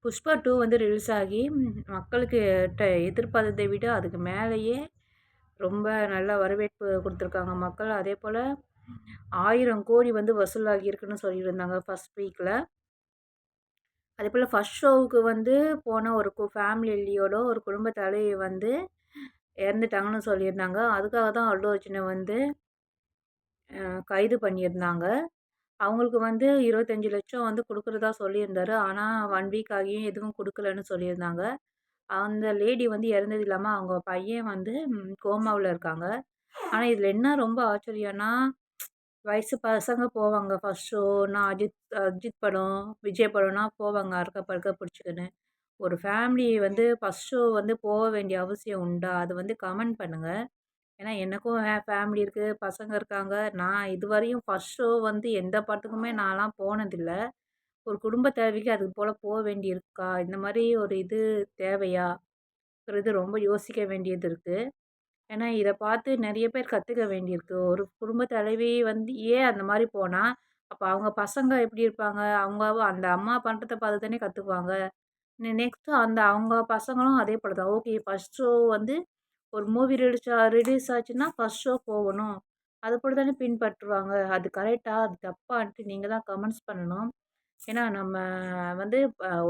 புஷ்பா 2 வந்து ரிலீஸ் ஆகி மக்களுக்கு எதிர்பார்த்ததை விட அதுக்கு மேலேயே ரொம்ப நல்ல வரவேற்பு குடுத்துருக்காங்க மக்கள். அதேபோல 1000 கோடி வந்து வசூலாகியிருக்குன்னு சொல்லியிருந்தாங்க ஃபர்ஸ்ட் வீக்ல. அதேபோல ஃபர்ஸ்ட் ஷோவுக்கு வந்து போன ஒரு ஃபேமிலியோட ஒரு குடும்ப தலைவி வந்து இறந்துட்டாங்கன்னு சொல்லியிருந்தாங்க. அதுக்காக தான் அல்லு அர்ஜுன வந்து கைது பண்ணியிருந்தாங்க. அவங்களுக்கு வந்து 25,00,000 வந்து குடுக்குறதா சொல்லியிருந்தாரு. ஆனா 1 வீக் ஆகியும் எதுவும் குடுக்கலன்னு சொல்லியிருந்தாங்க. அந்த லேடி வந்து இறந்தது இல்லாம அவங்க பையன் வந்து கோமாவுல இருக்காங்க. ஆனா இதுல என்ன ரொம்ப ஆச்சரியம்னா, வயசு பசங்க போவாங்க ஃபர்ஸ்ட் ஷோனா அஜித் அஜித் படம், விஜய் படம்னா போவாங்க அறக்க பறக்க பிடிச்சுக்கின்னு. ஒரு ஃபேமிலி வந்து ஃபர்ஸ்ட் ஷோ வந்து போக வேண்டிய அவசியம் உண்டா? அது வந்து கமெண்ட் பண்ணுங்க. ஏன்னா எனக்கும் ஃபேமிலி இருக்கு, பசங்க இருக்காங்க. நான் இதுவரையும் ஃபர்ஸ்ட் ஷோ வந்து எந்த படத்துக்குமே நான்லாம் போனதில்ல. ஒரு குடும்ப தேவைக்கு அதுக்கு போல போ வேண்டியிருக்கா? இந்த மாரி ஒரு இது தேவையா? ங்கிறது ரொம்ப யோசிக்க வேண்டியது இருக்கு. ஏன்னா இத பார்த்து நெறைய பேர் கத்துக்க வேண்டியிருக்கு. ஒரு குடும்ப தலைவி வந்து ஏன் அந்த மாரி போனா, அப்ப அவங்க பசங்க எப்படி இருப்பாங்க? அவங்க அந்த அம்மா பண்றத பார்த்து தானே கத்துக்குவாங்க. நெக்ஸ்ட்டு அந்த அவங்க பசங்களும் அதே போல தான். ஓகே ஃபர்ஸ்ட் ஷோ வந்து ஒரு மூவி ரிலீஸ் ஆச்சுன்னா, ஃபர்ஸ்ட் ஷோ போகணும். அதுபோல தானே பின்பற்றுவாங்க. அது கரெக்ட்டா? அது தப்பான்ட்டு நீங்க தான் கமெண்ட்ஸ் பண்ணணும். ஏன்னா நம்ம வந்து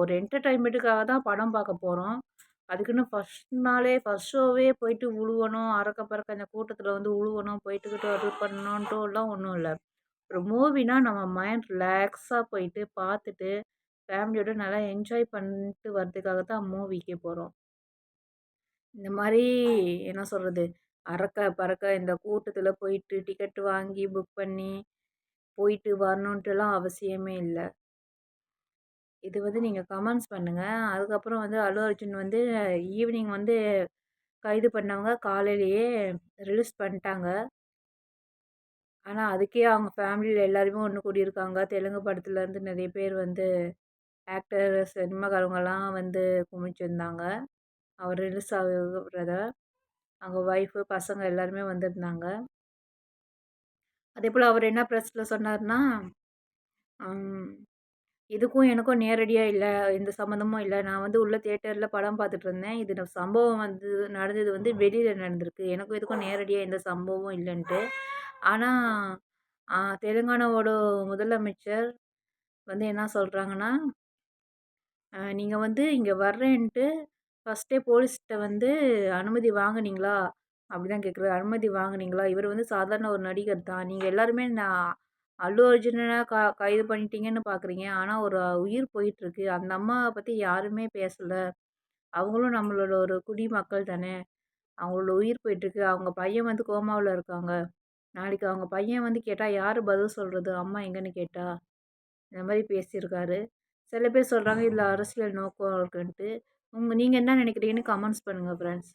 ஒரு என்டர்டெயின்மெண்ட்டுக்காக தான் படம் பார்க்க போறோம். அதுக்குன்னு ஃபர்ஸ்ட் நாளே ஃபர்ஸ்ட் ஷோவே போயிட்டு உழுவணும், அறக்க பறக்க அந்த கூட்டத்தில வந்து உழுவணும், போயிட்டுக்கிட்டு அது பண்ணணுன்ட்டுலாம் ஒண்ணும் இல்ல. ஒரு மூவினா நம்ம மைண்ட் ரிலாக்ஸா போயிட்டு பார்த்துட்டு, ஃபேமிலியோட நல்லா என்ஜாய் பண்ணிட்டு வரதுக்காக தான் மூவிக்கே போறோம். இந்த மாரி என்ன சொல்றது? அறக்க பறக்க இந்த கூட்டத்தில போயிட்டு டிக்கெட் வாங்கி புக் பண்ணி, போயிட்டு வரணுன்ட்டுலாம் அவசியமே இல்ல. இது வந்து நீங்க கமெண்ட்ஸ் பண்ணுங்க. அதுக்கப்புறம் வந்து அல்லு அர்ஜுன் வந்து ஈவினிங் வந்து கைது பண்ணவங்க காலையிலேயே ரிலீஸ் பண்ணிட்டாங்க. ஆனா, அதுக்கே அவங்க ஃபேமிலில எல்லாருமே ஒண்ணு கூடியிருக்காங்க. தெலுங்கு படத்துலருந்து நெறைய பேர் வந்து ஆக்டர், சினிமாக்காரவங்கலாம் வந்து குமிச்சிருந்தாங்க. அவர் ரிலீஸ் ஆகுறத. அவங்க ஒய்ஃபு, பசங்க எல்லாருமே வந்திருந்தாங்க. அதேபோல அவர் என்ன பிரஸ்ல சொன்னாருன்னா, அம் இதுக்கும் எனக்கும் நேரடியா இல்ல. எந்த சம்மந்தமும் இல்ல. நான் வந்து உள்ள தியேட்டர்ல படம் பார்த்துட்டு இருந்தேன். இது சம்பவம் வந்து நடந்தது வந்து வெளியில நடந்திருக்கு. எனக்கும் இதுக்கும் நேரடியா எந்த சம்பவமும் இல்லன்ட்டு. ஆனா, தெலுங்கானாவோட முதலமைச்சர் வந்து என்ன சொல்றாங்கன்னா, நீங்க வந்து இங்க வர்றேன்ட்டு ஃபர்ஸ்ட்டே போலீஸ்ட்ட வந்து அனுமதி வாங்குனீங்களா? அப்படிதான் கேட்குறாரு. அனுமதி வாங்குனீங்களா? இவரு வந்து சாதாரண ஒரு நடிகர் தான். நீங்க எல்லாருமே நான் அல்லு அர்ஜுனன கைது பண்ணிட்டீங்கன்னு பார்க்குறீங்க. ஆனா ஒரு உயிர் போயிட்டுருக்கு. அந்த அம்மாவ பத்தி யாருமே பேசல. அவங்களும் நம்மளோட ஒரு குடிமக்கள் தானே! அவங்களோட உயிர் போயிட்டுருக்கு. அவங்க பையன் வந்து கோமாவுல இருக்காங்க. நாளைக்கு அவங்க பையன் வந்து கேட்டா யாரு பதில் சொல்றது? அம்மா எங்கன்னு கேட்டா? இந்த மாரி பேசியிருக்காரு. சில பேர் சொல்றாங்க, இதுல அரசியல் நோக்கம் இருக்குன்ட்டு. நீங்க என்ன நினைக்கிறீங்கன்னு கமெண்ட்ஸ் பண்ணுங்க ஃப்ரெண்ட்ஸ்.